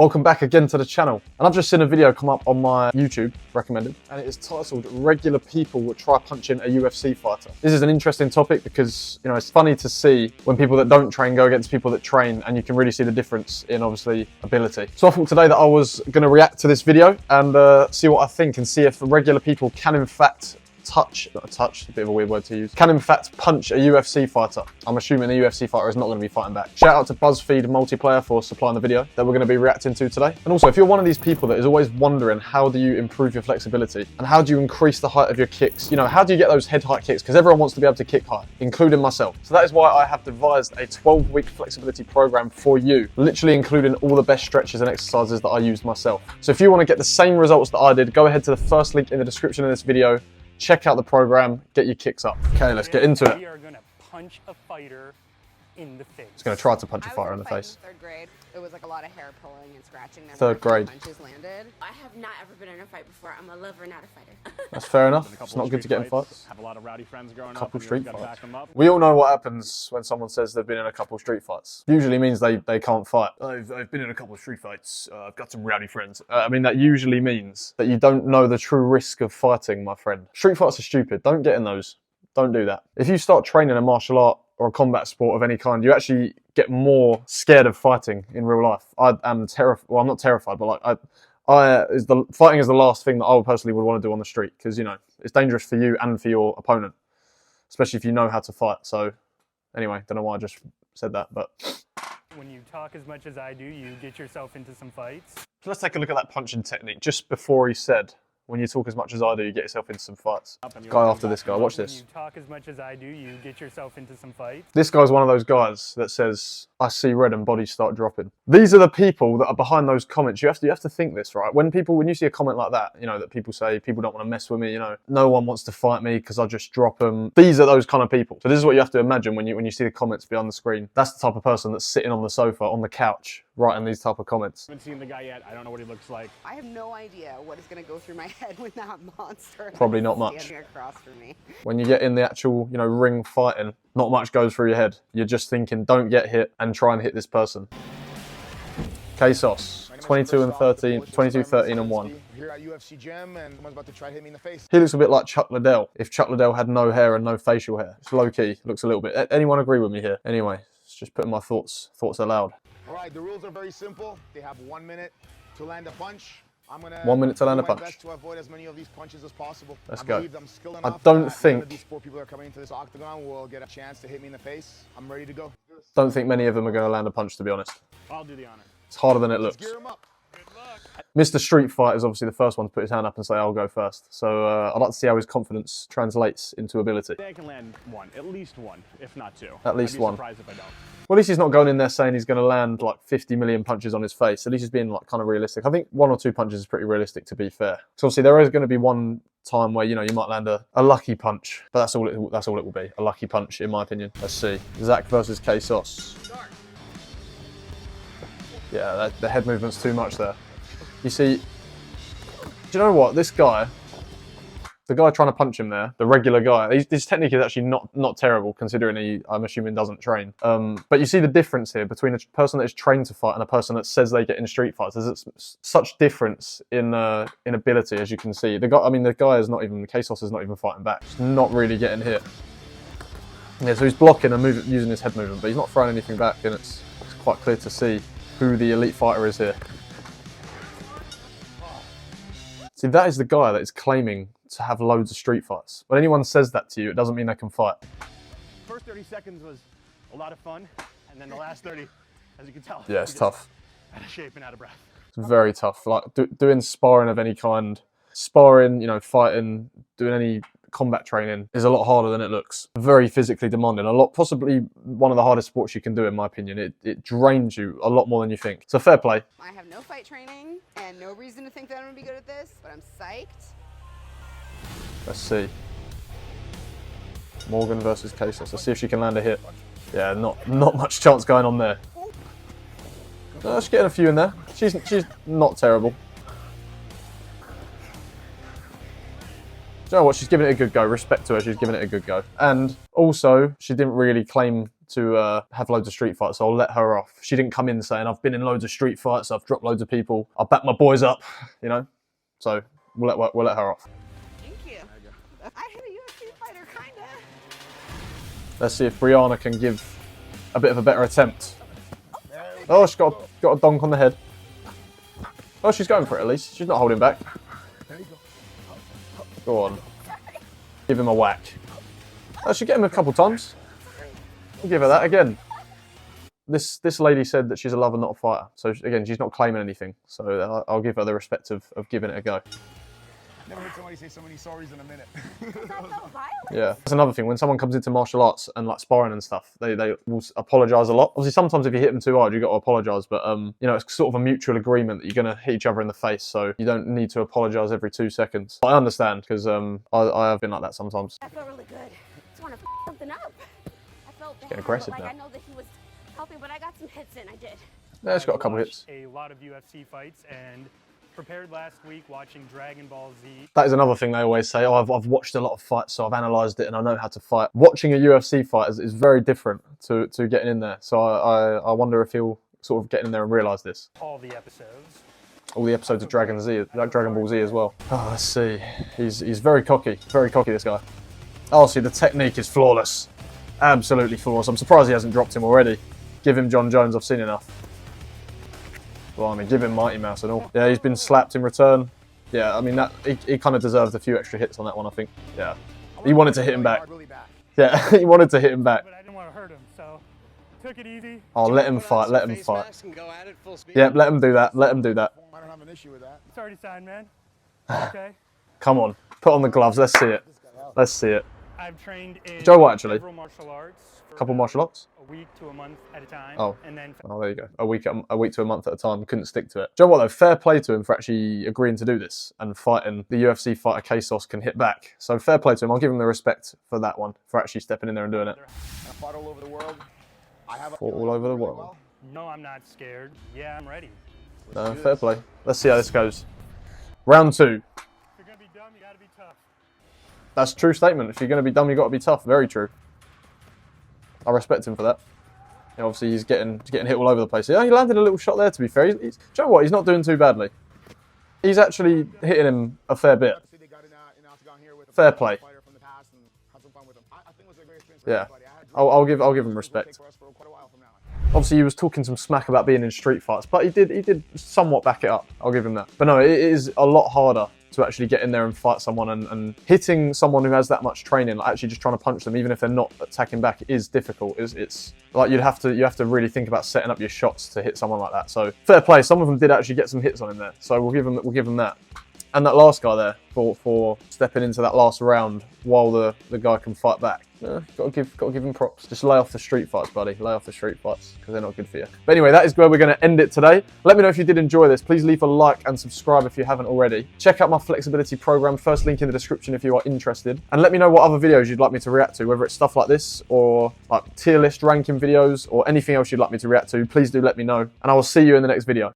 Welcome back again to the channel. And I've just seen a video come up on my YouTube, recommended, and it is titled Regular People Will Try Punching a UFC Fighter. This is an interesting topic because, you know, it's funny to see when people that don't train go against people that train, and you can really see the difference in, obviously, ability. So I thought today that I was going to react to this video and see what I think and see if regular people can in fact a bit of a weird word to use, can in fact punch a UFC fighter. I'm assuming the UFC fighter is not going to be fighting back. Shout out to BuzzFeed Multiplayer for supplying the video that we're going to be reacting to today. And also, if you're one of these people that is always wondering how do you improve your flexibility and how do you increase the height of your kicks, you know, how do you get those head height kicks? Because everyone wants to be able to kick high, including myself. So that is why I have devised a 12-week flexibility program for you, literally including all the best stretches and exercises that I used myself. So if you want to get the same results that I did, go ahead to the first link in the description of this video. Check out the program, get your kicks up. Okay, let's get into it. We are going to punch a fighter in the face. It's going to try to punch a fighter in the face. In third grade. It was like a lot of hair pulling and scratching. Third grade. Punches landed. I have not ever been in a fight before. I'm a lover, not a fighter. That's fair enough. It's not good to get in fights. Have a lot of rowdy friends growing up. Couple street fights. We all know what happens when someone says they've been in a couple street fights. Usually means they can't fight. I've been in a couple of street fights. I've got some rowdy friends. I mean, that usually means that you don't know the true risk of fighting, my friend. Street fights are stupid. Don't get in those. Don't do that. If you start training a martial art or a combat sport of any kind, you actually get more scared of fighting in real life. I am terrified. Well, I'm not terrified, but like fighting is the last thing that I personally would want to do on the street, because, you know, it's dangerous for you and for your opponent, especially if you know how to fight. So anyway, don't know why I just said that, but when you talk as much as I do, you get yourself into some fights. So let's take a look at that punching technique just before he said, when you talk as much as I do, you get yourself into some fights. Guy after this guy, watch this. When you talk as much as I do, you get yourself into some fights. This guy's one of those guys that says, I see red and bodies start dropping. These are the people that are behind those comments. You have to think this, right? When you see a comment like that, you know, that people say, people don't want to mess with me, you know, no one wants to fight me because I just drop them. These are those kind of people. So this is what you have to imagine when you see the comments behind the screen. That's the type of person that's sitting on the sofa, on the couch, writing these type of comments. I haven't seen the guy yet. I don't know what he looks like. I have no idea what is going to go through my head when that monster Probably not much. standing across from me. When you get in the actual, you know, ring fighting, not much goes through your head. You're just thinking, don't get hit and try and hit this person. K-Sauce, 22 and 13, 22, 13 and 1. Here at UFC gym, and someone's about to try to hit me in the face. He looks a bit like Chuck Liddell, if Chuck Liddell had no hair and no facial hair. It's low-key, looks a little bit. Anyone agree with me here? Anyway, it's just putting my thoughts aloud. All right, the rules are very simple. They have 1 minute to land a punch. I'm gonna 1 minute to land a do my punch. best to avoid as many of these punches as possible. Let's I go. believe I'm skilled enough I don't that think none of these 4 people that are coming into this octagon will get a chance to hit me in the face. I'm ready to go. Don't think many of them are going to land a punch, to be honest. I'll do the honor. It's harder than it Let's looks. gear 'em up. Good luck. Mr. Street Fight is obviously the first one to put his hand up and say, I'll go first. So I'd like to see how his confidence translates into ability. I can land one, at least one, if not 2. At least I'd be one. surprised if I don't. Well, at least he's not going in there saying he's going to land like 50 million punches on his face. At least he's being like kind of realistic. I think 1 or 2 punches is pretty realistic, to be fair. So obviously there is going to be one time where, you know, you might land a lucky punch, but that's all it will be. A lucky punch, in my opinion. Let's see. Zach versus K-Sauce. Yeah, the head movement's too much there. You see, do you know what? This guy, the guy trying to punch him there, the regular guy, his technique is actually not terrible, considering he, I'm assuming, doesn't train. But you see the difference here between a person that is trained to fight and a person that says they get in street fights. There's such difference in ability, as you can see. The guy is not even, K-Sauce is not even fighting back. He's not really getting hit. Yeah, so he's blocking and using his head movement, but he's not throwing anything back, and it's quite clear to see who the elite fighter is here. See, that is the guy that is claiming to have loads of street fights. When anyone says that to you, it doesn't mean they can fight. First 30 seconds was a lot of fun, and then the last 30, as you can tell, Yeah, it's tough. out of shape and out of breath. It's very tough. Like doing sparring of any kind, sparring, you know, fighting, doing any combat training is a lot harder than it looks. Very physically demanding. Possibly one of the hardest sports you can do, in my opinion. It drains you a lot more than you think. So fair play. I have no fight training and no reason to think that I'm going to be good at this, but I'm psyched. Let's see. Morgan versus K-Sauce. Let's see if she can land a hit. Yeah, not much chance going on there. She's getting a few in there. She's not terrible. Do you know what? She's giving it a good go. Respect to her. She's giving it a good go. And also, she didn't really claim to have loads of street fights, so I'll let her off. She didn't come in saying, I've been in loads of street fights, I've dropped loads of people, I'll back my boys up, you know? So we'll let her off. Thank you. I hit a UFC fighter, kinda. Let's see if Brianna can give a bit of a better attempt. Oh, she's got a donk on the head. Oh, she's going for it at least. She's not holding back. Go on. Give him a whack. Oh, she get him a couple times. I'll give her that again. This lady said that she's a lover, not a fighter. So again, she's not claiming anything. So I'll give her the respect of giving it a go. Never heard somebody say so many sorries in a minute. Yeah, that's another thing. When someone comes into martial arts and like sparring and stuff, they will apologise a lot. Obviously, sometimes if you hit them too hard, you got to apologise. But you know, it's sort of a mutual agreement that you're going to hit each other in the face, so you don't need to apologise every 2 seconds. I understand because I have been like that sometimes. I felt really good. Just want to something up. I felt bad. Getting aggressive like, now. I know that he was helping, but I got some hits in. I did. Yeah, it's got a couple hits. A lot of UFC fights and prepared last week watching Dragon Ball Z. That is another thing they always say. Oh, I've watched a lot of fights, so I've analysed it and I know how to fight. Watching a UFC fight is very different to getting in there. So I wonder if he'll sort of get in there and realise this. All the episodes. All the episodes of Dragon Ball Z as well. Oh, let's see. He's very cocky, this guy. Oh, see, the technique is flawless. Absolutely flawless. I'm surprised he hasn't dropped him already. Give him John Jones, I've seen enough. Blimey, give him Mighty Mouse and all. Yeah, he's been slapped in return. Yeah, I mean, he kind of deserved a few extra hits on that one, I think. Yeah. He wanted to hit him back. Yeah, he wanted to hit him back. But I didn't want to hurt him, so took it easy. Oh, let him fight, let him fight. Yeah, let him do that, let him do that. I don't have an issue with that. It's already signed, man. Okay. Come on, put on the gloves, let's see it. Let's see it. I've trained in Joe what, actually? several martial arts. For Couple martial arts? a week to a month at a time. Oh. And then Oh, there you go. A week to a month at a time. Couldn't stick to it. Do you know what though? Fair play to him for actually agreeing to do this and fighting. The UFC fighter Kasos can hit back. So fair play to him. I'll give him the respect for that one, for actually stepping in there and doing it. I fought all over the world. I have Fought all over the world. no, I'm not scared. Yeah, I'm ready. No, fair play. Let's see how this goes. Round 2. If you're gonna be dumb, you gotta be tough. That's a true statement. If you're going to be dumb, you've got to be tough. Very true. I respect him for that. You know, obviously, he's getting hit all over the place. Yeah, he landed a little shot there, to be fair. Do you know what? He's not doing too badly. He's actually hitting him a fair bit. Fair play. Yeah, I'll give him respect. Obviously, he was talking some smack about being in street fights, but he did somewhat back it up. I'll give him that. But no, it is a lot harder to actually get in there and fight someone, and hitting someone who has that much training, like actually just trying to punch them, even if they're not attacking back, is difficult. It's like you have to really think about setting up your shots to hit someone like that. So fair play. Some of them did actually get some hits on him there, so we'll give him that. And that last guy there for stepping into that last round while the guy can fight back. Yeah, got to give him props. Just lay off the street fights, buddy. Lay off the street fights because they're not good for you. But anyway, that is where we're going to end it today. Let me know if you did enjoy this. Please leave a like and subscribe if you haven't already. Check out my flexibility program. First link in the description if you are interested. And let me know what other videos you'd like me to react to, whether it's stuff like this or like tier list ranking videos or anything else you'd like me to react to. Please do let me know. And I will see you in the next video.